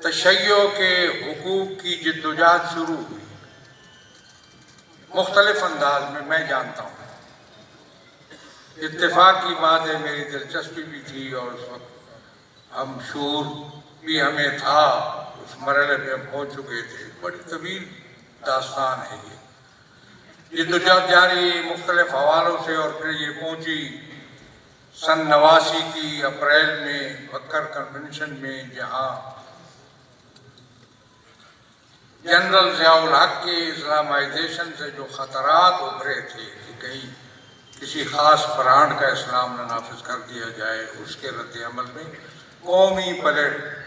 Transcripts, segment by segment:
تشیع کے حقوق کی جدوجہد شروع ہوئی مختلف انداز میں جانتا ہوں۔ اتفاق کی بات ہے، میری دلچسپی بھی تھی اور اس وقت ہم شعور بھی ہمیں تھا، اس مرحلے پہ ہم پہنچ چکے تھے۔ بڑی طویل داستان ہے یہ جدوجہد جاری مختلف حوالوں سے، اور پھر یہ پہنچی سن 89 کی اپریل میں بکر کنونشن میں، جہاں جنرل ضیاء الحق کے اسلامائزیشن سے جو خطرات ابھرے تھے کہ کہیں کسی خاص برانڈ کا اسلام نہ نافذ کر دیا جائے، اس کے رد عمل میں قومی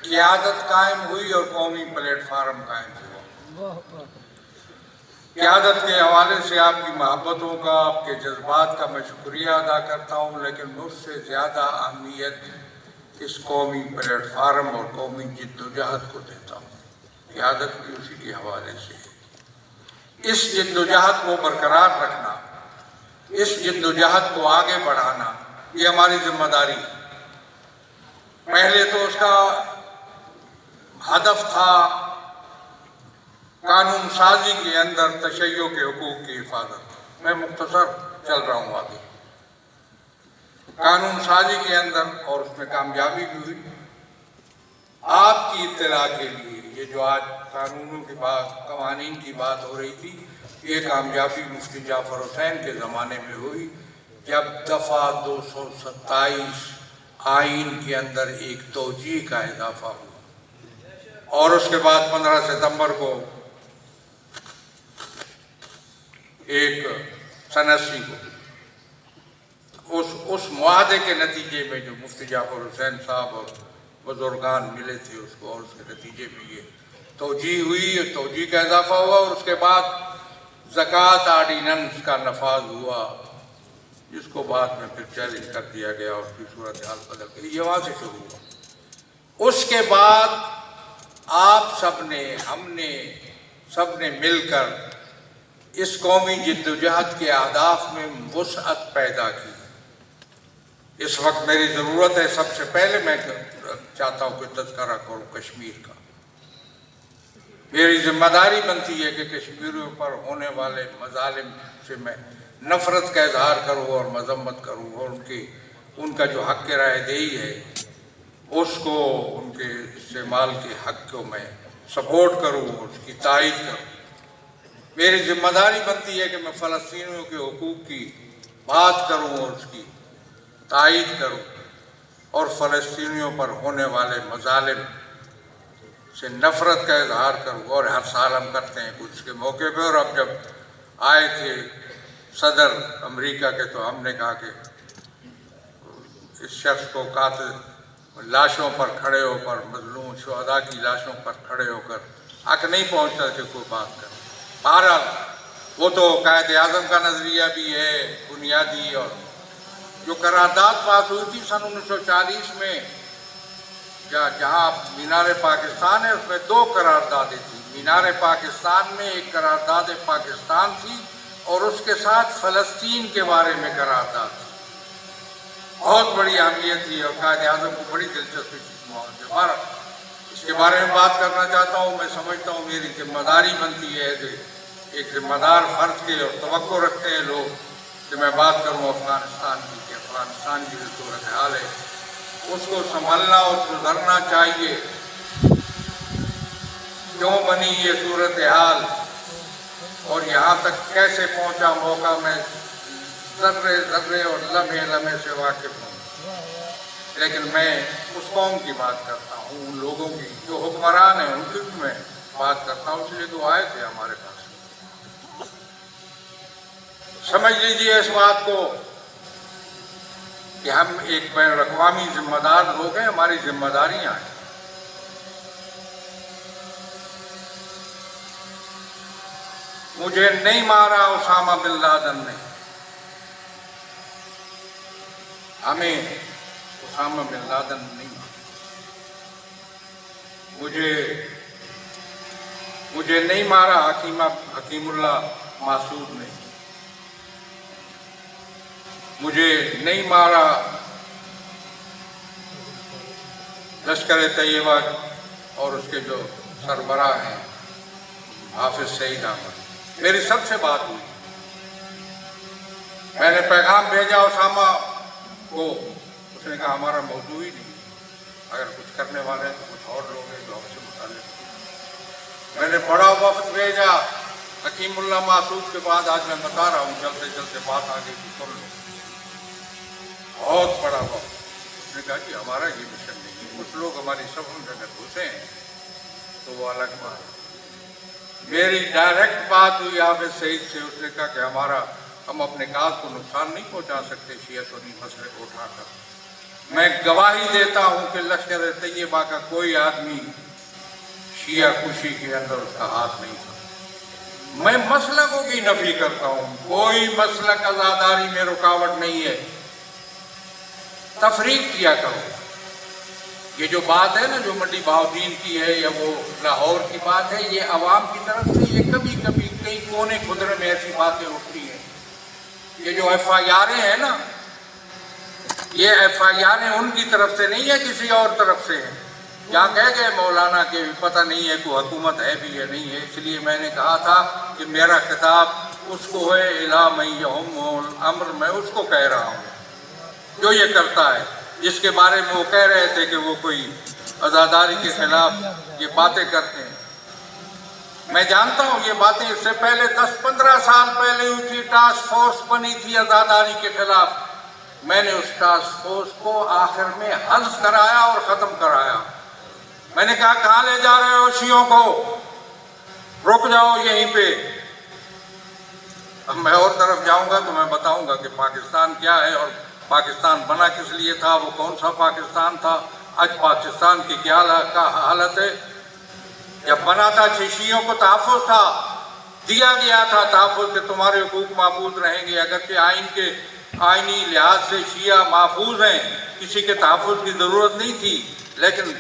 قیادت قائم ہوئی اور قومی پلیٹ فارم قائم ہوا۔ قیادت کے حوالے سے آپ کی محبتوں کا، آپ کے جذبات کا میں شکریہ ادا کرتا ہوں، لیکن مجھ سے زیادہ اہمیت اس قومی پلیٹ فارم اور قومی جدوجہد کو دیتا ہوں۔ قیادت بھی اسی کے حوالے سے ہے۔ اس جدوجہد کو برقرار رکھنا، اس جدوجہد کو آگے بڑھانا، یہ ہماری ذمہ داری ہے۔ پہلے تو اس کا ہدف تھا قانون سازی کے اندر تشیع کے حقوق کی حفاظت۔ میں مختصر چل رہا ہوں آگے۔ قانون سازی کے اندر، اور اس میں کامیابی بھی ہوئی۔ آپ کی اطلاع کے لیے یہ جو آج قانونوں کی بات، قوانین کی بات ہو رہی تھی، یہ کامیابی مفتی جعفر حسین کے زمانے میں ہوئی، جب دفعہ 227 آئین کے اندر ایک توجیہ کا اضافہ ہوا، اور اس کے بعد 15 ستمبر کو ایک سن 80 کو اس معاہدے کے نتیجے میں جو مفتی جعفر حسین صاحب اور بزرگان ملے تھے اس کو، اور اس کے نتیجے میں یہ توجیہ ہوئی، توجیہ کا اضافہ ہوا، اور اس کے بعد زکوٰۃ آرڈیننس کا نفاذ ہوا، جس کو بعد میں پھر چیلنج کر دیا گیا اور اس کی صورتحال بدل گئی۔ یہ وہاں سے شروع ہوا۔ اس کے بعد آپ سب نے، ہم نے، سب نے مل کر اس قومی جدوجہد کے اہداف میں وسعت پیدا کی۔ اس وقت میری ضرورت ہے، سب سے پہلے میں چاہتا ہوں کہ تذکرہ کروں کشمیر کا۔ میری ذمہ داری بنتی ہے کہ کشمیریوں پر ہونے والے مظالم سے میں نفرت کا اظہار کروں اور مذمت کروں، اور ان کا جو حق رائے دہی ہے اس کو، ان کے استعمال کے حق کو میں سپورٹ کروں اور اس کی تائید کروں۔ میری ذمہ داری بنتی ہے کہ میں فلسطینیوں کے حقوق کی بات کروں اور اس کی تائید کروں، اور فلسطینیوں پر ہونے والے مظالم سے نفرت کا اظہار کروں، اور ہر سال ہم کرتے ہیں کچھ کے موقع پہ۔ اور اب جب آئے تھے صدر امریکہ کے تو ہم نے کہا کہ اس شخص کو قاتل لاشوں پر کھڑے ہو کر، مظلوم شہداء کی لاشوں پر کھڑے ہو کر حق نہیں پہنچتا کہ کوئی بات کرے۔ بہرحال وہ تو قائد اعظم کا نظریہ بھی ہے بنیادی، اور جو قرارداد پاس ہوئی تھی سن 1940 میں، جہاں مینار پاکستان ہے، اس میں 2 قراردادیں تھیں۔ مینار پاکستان میں ایک قرارداد پاکستان تھی، اور اس کے ساتھ فلسطین کے بارے میں قرارداد تھی۔ بہت بڑی اہمیت تھی، اور قائد اعظم کو بڑی دلچسپی تھی اس معاہدے پر۔ اس کے بارے میں بات کرنا چاہتا ہوں۔ میں سمجھتا ہوں میری ذمہ داری بنتی ہے کہ ایک ذمہ دار فرد کے، اور توقع رکھتے ہیں لوگ کہ میں بات کروں افغانستان کی، کہ افغانستان کی جو صورتحال ہے اس کو سنبھلنا اور سدھرنا چاہیے۔ کیوں بنی یہ صورتحال اور یہاں تک کیسے پہنچا موقع، میں ذرے ذرے اور لمحے لمحے سے واقف ہوں، لیکن میں اس قوم کی بات کرتا ہوں، ان لوگوں کی جو حکمران ہیں ان کی بھی میں بات کرتا ہوں، اس لیے تو آئے تھے ہمارے پاس۔ سمجھ لیجیے اس بات کو کہ ہم ایک بین الاقوامی ذمہ دار لوگ ہیں، ہماری ذمہ داریاں ہیں۔ مجھے نہیں مارا اسامہ بن لادن نے، ہمیں اسامہ بن لادن نہیں مارا۔ مجھے نہیں مارا حکیم اللہ محسود نے، مجھے نہیں مارا لشکر طیبہ اور اس کے جو سربراہ ہیں حافظ سعید احمد، میری سب سے بات ہوئی. میں نے پیغام بھیجا اسامہ کو، اس نے کہا ہمارا موضوع ہی نہیں، اگر کچھ کرنے والے ہیں تو کچھ اور لوگ ہیں جو ہم سے متعلق. میں نے بڑا وفد بھیجا حکیم اللہ معصوم کے بعد، آج میں بتا رہا ہوں چلتے چلتے بات آگے کی سن لو. بہت بڑا وقت. اس نے کہا کہ ہمارا یہ مشن نہیں ہے، کچھ لوگ ہماری صفوں میں اگر گھسے ہیں تو وہ الگ بات. میری ڈائریکٹ بات ہوئی حافظ سعید سے، اس نے کہا کہ ہم اپنے کاز کو نقصان نہیں پہنچا سکتے شیعہ سنی مسئلے کو اٹھا کر. میں گواہی دیتا ہوں کہ لشکر طیبہ کا کوئی آدمی شیعہ کشی کے اندر اس کا ہاتھ نہیں تھا. میں مسلکوں کی نفی کرتا ہوں، کوئی مسلک عزاداری میں رکاوٹ نہیں ہے. تفریق کیا کرو. یہ جو بات ہے نا جو منڈی بہاؤدین کی ہے یا وہ لاہور کی بات ہے، یہ عوام کی طرف سے یہ کبھی کبھی کئی کونے خدرے میں ایسی باتیں اٹھتی ہیں. یہ جو ایف آئی آریں ہیں نا، یہ ایف آئی آریں ان کی طرف سے نہیں ہے، کسی اور طرف سے ہیں. جہاں کہہ گئے مولانا کہ پتہ نہیں ہے کوئی حکومت ہے بھی یا نہیں ہے. اس لیے میں نے کہا تھا کہ میرا خطاب اس کو ہے الی من یہم الامر، میں اس کو کہہ رہا ہوں جو یہ کرتا ہے، جس کے بارے میں وہ کہہ رہے تھے کہ وہ کوئی عزاداری کے خلاف یہ باتیں کرتے ہیں. میں جانتا ہوں یہ باتیں اس سے پہلے 10-15 سال پہلے ہوئی تھی. ٹاسک فورس بنی تھی عزاداری کے خلاف. میں نے اس ٹاسک فورس کو آخر میں حذف کرایا اور ختم کرایا. میں نے کہا کہاں لے جا رہے ہو شیعوں کو، رک جاؤ یہیں پہ. اب میں اور طرف جاؤں گا تو میں بتاؤں گا کہ پاکستان کیا ہے اور پاکستان بنا کس لیے تھا، وہ کون سا پاکستان تھا. آج پاکستان کی کیا حالت ہے. جب بنا تھا شیعوں کو تحفظ تھا، دیا گیا تھا تحفظ کہ تمہارے حقوق محفوظ رہیں گے. اگرچہ آئینی لحاظ سے شیعہ محفوظ ہیں، کسی کے تحفظ کی ضرورت نہیں تھی، لیکن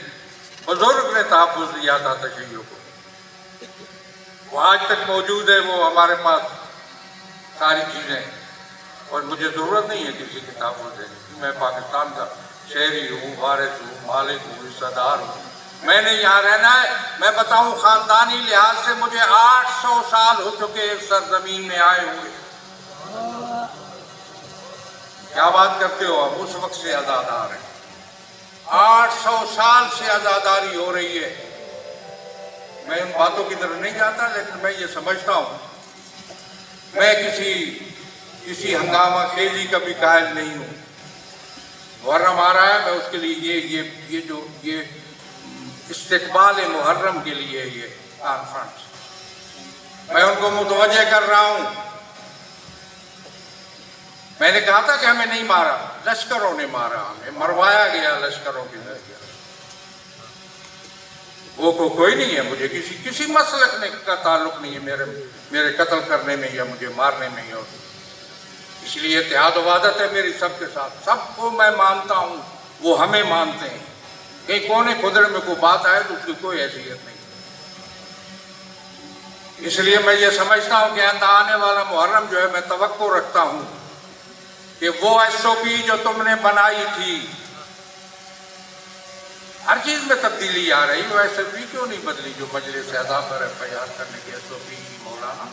بزرگ نے تحفظ دیا تھا شیعوں کو. وہ آج تک موجود ہے، وہ ہمارے پاس ساری چیزیں، اور مجھے ضرورت نہیں ہے کسی کے تحفظ دینے کی. میں پاکستان کا شہری ہوں، وارث ہوں، مالک ہوں، حصہ دار ہوں. میں نے یہاں رہنا ہے. میں بتاؤں خاندانی لحاظ سے مجھے 800 سال ہو چکے اس سرزمین میں آئے ہوئے. کیا بات کرتے ہو آپ، اس وقت سے عزادار ہیں. 800 سال سے عزاداری ہو رہی ہے. میں ان باتوں کی طرف نہیں جاتا، لیکن میں یہ سمجھتا ہوں میں کسی ہنگامہ خیزی کا بھی قائل نہیں ہوں. محرم آ رہا ہے، میں اس کے لیے یہ استقبال محرم کے لیے یہ کانفرنس میں ان کو متوجہ کر رہا ہوں. میں نے کہا تھا کہ ہمیں نہیں مارا، لشکروں نے مارا، ہمیں مروایا گیا لشکروں کے ذریعے. وہ کوئی نہیں ہے، مجھے کسی مسلک کا تعلق نہیں ہے میرے قتل کرنے میں یا مجھے مارنے میں. اور اس لیے اتحاد و وحدت ہے میری سب کے ساتھ. سب کو میں مانتا ہوں، وہ ہمیں مانتے ہیں. کہیں کونے خدرے میں کوئی بات آئے تو اس کی کوئی حیثیت نہیں. اس لیے میں یہ سمجھتا ہوں کہ آنے والا محرم جو ہے، میں توقع رکھتا ہوں کہ وہ ایس او پی جو تم نے بنائی تھی، ہر چیز میں تبدیلی آ رہی، وہ ایس او پی کیوں نہیں بدلی جو مجلس اعضاء پر ایف آئی آر کرنے کی ایس او پی کی مولانا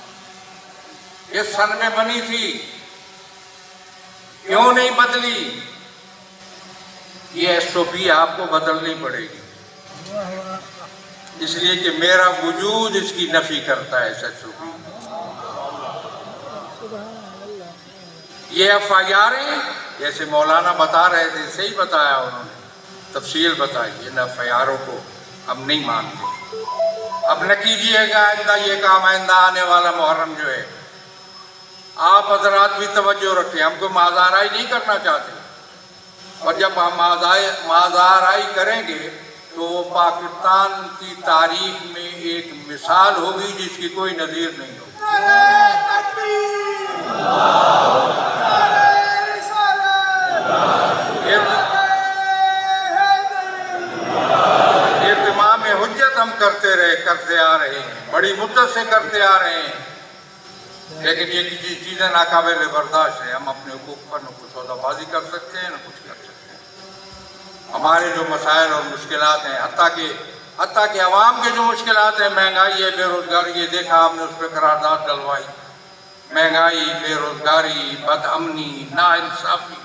اس سن میں بنی تھی، کیوں نہیں بدلی؟ یہ ایس او پی آپ کو بدلنی پڑے گی، اس لیے کہ میرا وجود اس کی نفی کرتا ہے. ایس او پی یہ ایف آئی آریں جیسے مولانا بتا رہے تھے، صحیح بتایا انہوں نے، تفصیل بتائی. ان ایف آئی آروں کو ہم نہیں مانتے. اب نہ کیجیے گا آئندہ یہ کام. آئندہ آنے والا محرم جو ہے، آپ حضرات بھی توجہ رکھیں. ہم کو مازارائی نہیں کرنا چاہتے، اور جب ہم مازارائی کریں گے تو وہ پاکستان کی تاریخ میں ایک مثال ہوگی جس کی کوئی نظیر نہیں ہوگی. اتمام حجت ہم کرتے آ رہے ہیں، بڑی مدت سے کرتے آ رہے ہیں، لیکن یہ چیزیں ناقابل برداشت ہیں. ہم اپنے حقوق پر نہ کچھ سودا بازی کر سکتے ہیں، نہ کچھ کر سکتے ہیں. ہمارے جو مسائل اور مشکلات ہیں، حتیٰ کہ حتیٰ کہ عوام کے جو مشکلات ہیں، مہنگائی ہے، بے روزگاری، یہ دیکھا آپ نے، اس پہ قرارداد ڈلوائی. مہنگائی، بے روزگاری، بد امنی، ناانصافی،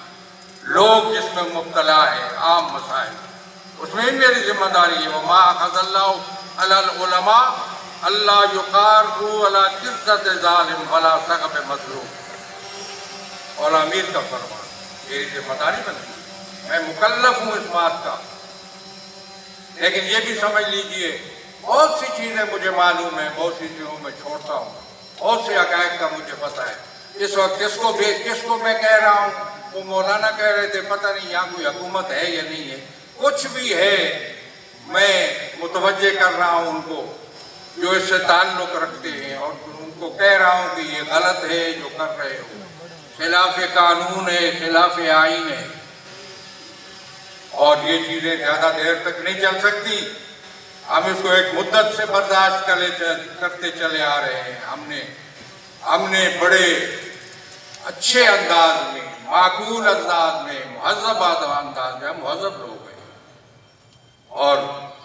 لوگ جس میں مبتلا ہے، عام مسائل، اس میں میری ذمہ داری ہے. وما اخذ اللہ علی العلماء اللہ یقاروا علی قرۃ ظالم ولا سقب مظلوم. مولا امیر کا فرمان میری ذمہ داری بنتی ہے، میں مکلف ہوں اس بات کا. لیکن یہ بھی سمجھ لیجئے بہت سی چیزیں مجھے معلوم ہیں، بہت سی چیزوں میں چھوڑتا ہوں، بہت سے حقائق کا مجھے پتہ ہے. اس وقت کس کو میں کہہ رہا ہوں، وہ مولانا کہہ رہے تھے پتہ نہیں یہاں کوئی حکومت ہے یا نہیں ہے. کچھ بھی ہے میں متوجہ کر رہا ہوں ان کو جو اس سے تعلق رکھتے ہیں، اور ان کو کہہ رہا ہوں کہ یہ غلط ہے جو کر رہے ہو، خلاف قانون ہے، خلاف آئین ہے، اور یہ چیزیں زیادہ دیر تک نہیں چل سکتی. ہم اس کو ایک مدت سے برداشت کرتے چلے آ رہے ہیں. ہم نے بڑے اچھے انداز میں، معقول انداز میں، مہذب انداز میں، ہم مہذب لوگ ہیں اور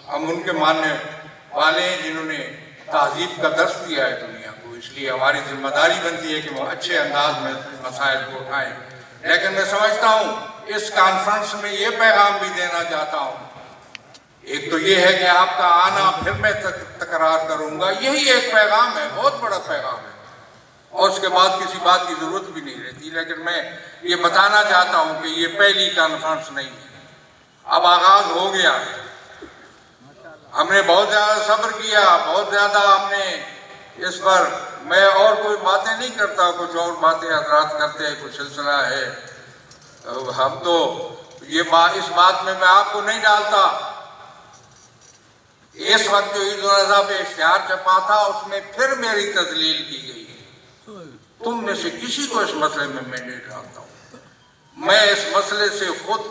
ہم ان کے ماننے والے ہیں جنہوں نے تہذیب کا درس دیا ہے دنیا کو. اس لیے ہماری ذمہ داری بنتی ہے کہ وہ اچھے انداز میں مسائل کو اٹھائیں. لیکن میں سمجھتا ہوں اس کانفرنس میں یہ پیغام بھی دینا چاہتا ہوں. ایک تو یہ ہے کہ آپ کا آنا، پھر میں تکرار کروں گا، یہی ایک پیغام ہے، بہت بڑا پیغام ہے، اور اس کے بعد کسی بات کی ضرورت بھی نہیں رہتی. لیکن میں یہ بتانا چاہتا ہوں کہ یہ پہلی کانفرنس نہیں ہے، اب آغاز ہو گیا ہے. ہم نے بہت زیادہ صبر کیا، بہت زیادہ ہم نے اس پر، میں اور کوئی باتیں نہیں کرتا، کچھ اور باتیں حضرات کرتے ہیں، کچھ سلسلہ ہے. ہم تو اس بات میں آپ کو نہیں ڈالتا. اس وقت جو عید الاضحیٰ پہ اشتہار چھپا تھا اس میں پھر میری تذلیل کی گئی ہے. تم میں سے کسی کو اس مسئلے میں میں نہیں ڈالتا ہوں. میں اس مسئلے سے خود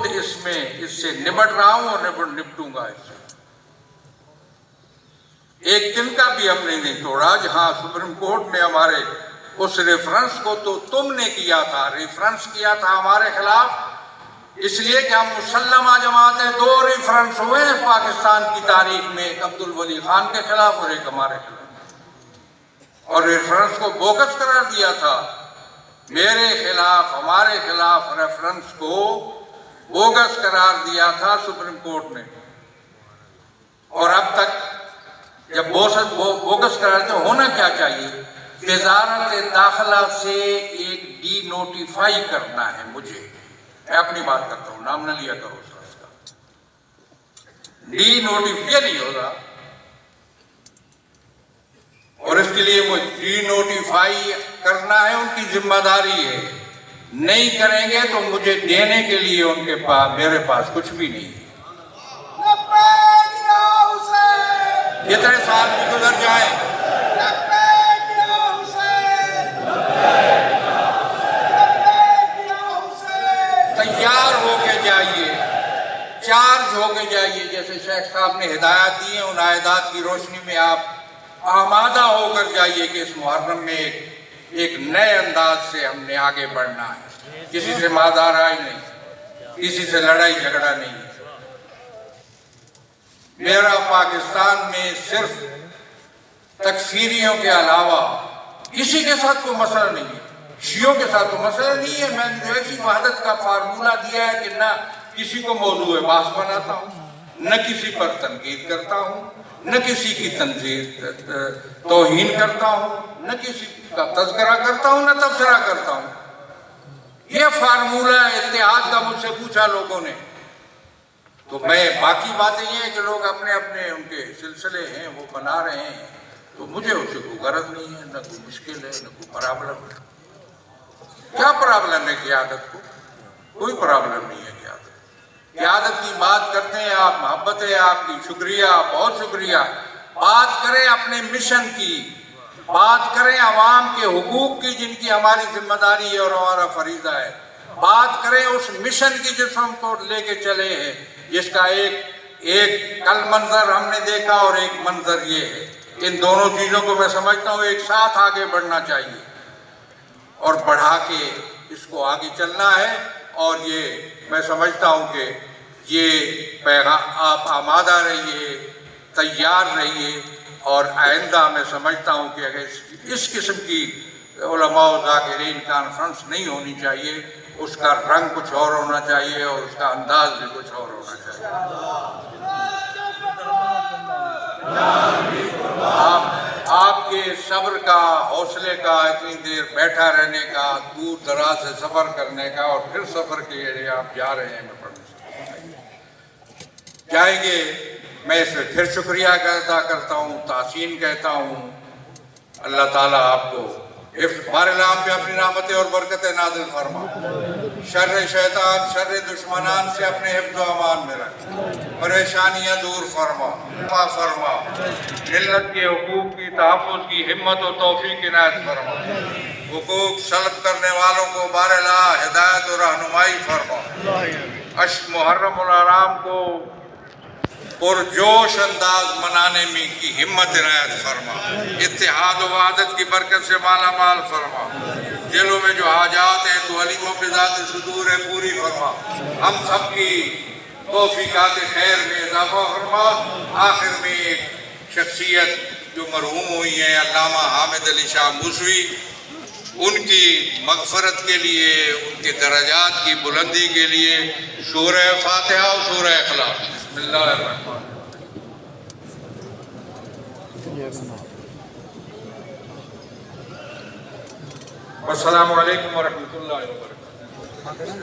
اس سے نمٹ رہا ہوں اور نپٹوں گا اس سے. ایک دن کا بھی ہم نے نہیں توڑا. جہاں سپریم کورٹ نے ہمارے اس ریفرنس کو تو تم نے کیا تھا، ریفرنس کیا تھا ہمارے خلاف، اس لیے کہ ہم مسلمہ جماعت ہیں. 2 ریفرنس ہوئے ہیں پاکستان کی تاریخ میں، ایک عبد الولی خان کے خلاف اور ایک ہمارے خلاف، اور ریفرنس کو بوگس قرار دیا تھا. میرے خلاف، ہمارے خلاف ریفرنس کو بوگس قرار دیا تھا سپریم کورٹ نے. اور اب تک جب بوگس قرار دیا، ہونا کیا چاہیے؟ وزارت داخلہ سے ایک ڈی نوٹیفائی کرنا ہے مجھے. میں اپنی بات کرتا ہوں، نام نہ لیا کرو اس کا. ڈی نوٹیفائی نہیں ہوگا، اور اس کے لیے وہ ڈی نوٹیفائی کرنا ہے، ان کی ذمہ داری ہے. نہیں کریں گے تو مجھے دینے کے لیے ان کے پاس، میرے پاس کچھ بھی نہیں ہے. اتنے سال بھی گزر جائیں، تیار ہو کے جائیے، چارج ہو کے جائیے. جیسے شیخ صاحب نے ہدایات دی ہیں، ان ہدایات کی روشنی میں آپ آمادہ ہو کر جائیے کہ اس محرم میں ایک نئے انداز سے ہم نے آگے بڑھنا ہے. کسی سے مازارائی نہیں، کسی سے لڑائی جھگڑا نہیں ہے. میرا پاکستان میں صرف تکفیریوں کے علاوہ کسی کے ساتھ کوئی مسئلہ نہیں ہے. شیعوں کے ساتھ کوئی مسئلہ نہیں ہے. میں نے ایسی وحدت کا فارمولہ دیا ہے کہ نہ کسی کو موضوع بحث بناتا ہوں، نہ کسی پر تنقید کرتا ہوں، نہ کسی کی توہین کرتا ہوں، نہ کسی کا تذکرہ کرتا ہوں، نہ تبصرہ کرتا ہوں. یہ فارمولہ اتحاد کا مجھ سے پوچھا لوگوں نے. تو میں باقی باتیں یہ ہیں کہ لوگ اپنے ان کے سلسلے ہیں وہ بنا رہے ہیں، تو مجھے اس سے کوئی غرض نہیں ہے، نہ کوئی مشکل ہے، نہ کوئی پرابلم ہے. کیا پرابلم ہے قیادت کو؟ کوئی پرابلم نہیں ہے قیادت. قیادت کی بات کرتے ہیں آپ، محبت ہے آپ کی، شکریہ، بہت شکریہ. بات کریں اپنے مشن کی، بات کریں عوام کے حقوق کی جن کی ہماری ذمہ داری ہے اور ہمارا فریضہ ہے. بات کریں اس مشن کی جس ہم کو لے کے چلے ہیں، جس کا ایک کل منظر ہم نے دیکھا اور ایک منظر یہ ہے. ان دونوں چیزوں کو میں سمجھتا ہوں ایک ساتھ آگے بڑھنا چاہیے اور بڑھا کے اس کو آگے چلنا ہے. اور یہ میں سمجھتا ہوں کہ یہ پیغام آپ آمادہ رہیے، تیار رہیے، اور آئندہ میں سمجھتا ہوں کہ اگر اس قسم کی علماء و ذاکرین کانفرنس نہیں ہونی چاہیے، اس کا رنگ کچھ اور ہونا چاہیے اور اس کا انداز بھی کچھ اور ہونا چاہیے۔ آپ کے صبر کا، حوصلے کا، اتنی دیر بیٹھا رہنے کا، دور دراز سے سفر کرنے کا، اور پھر سفر کے لیے آپ جا رہے ہیں، جائیں گے۔ میں اس میں پھر شکریہ ادا کرتا ہوں، تحسین کہتا ہوں۔ اللہ تعالیٰ آپ کو بارالعام پہ اپنی رحمتیں اور برکتیں نازل فرما، شر شیطان، شر دشمنان سے اپنے حفظ و امان میں رکھ، پریشانیاں دور فرما، ملت کے حقوق کی تحفظ کی ہمت و توفیق عنایت فرما، حقوق سلب کرنے والوں کو بارالع ہدایت و رہنمائی فرما، اشر محرم الحرام کو پرجوش انداز منانے میں کی ہمت عنایت فرما، اتحاد و وحدت کی برکت سے مالا مال فرما، دلوں میں جو حاجات ہیں تو علیموں پہ ذات صدور ہے پوری فرما، ہم سب کی توفیقات خیر میں اضافہ فرما۔ آخر میں ایک شخصیت جو مرحوم ہوئی ہیں علامہ حامد علی شاہ موسوی، ان کی مغفرت کے لیے، ان کے درجات کی بلندی کے لیے سورہ فاتحہ اور سورہ اخلاص۔ بسم اللہ الرحمن الرحیم۔ السلام علیکم ورحمۃ اللہ وبرکاتہ۔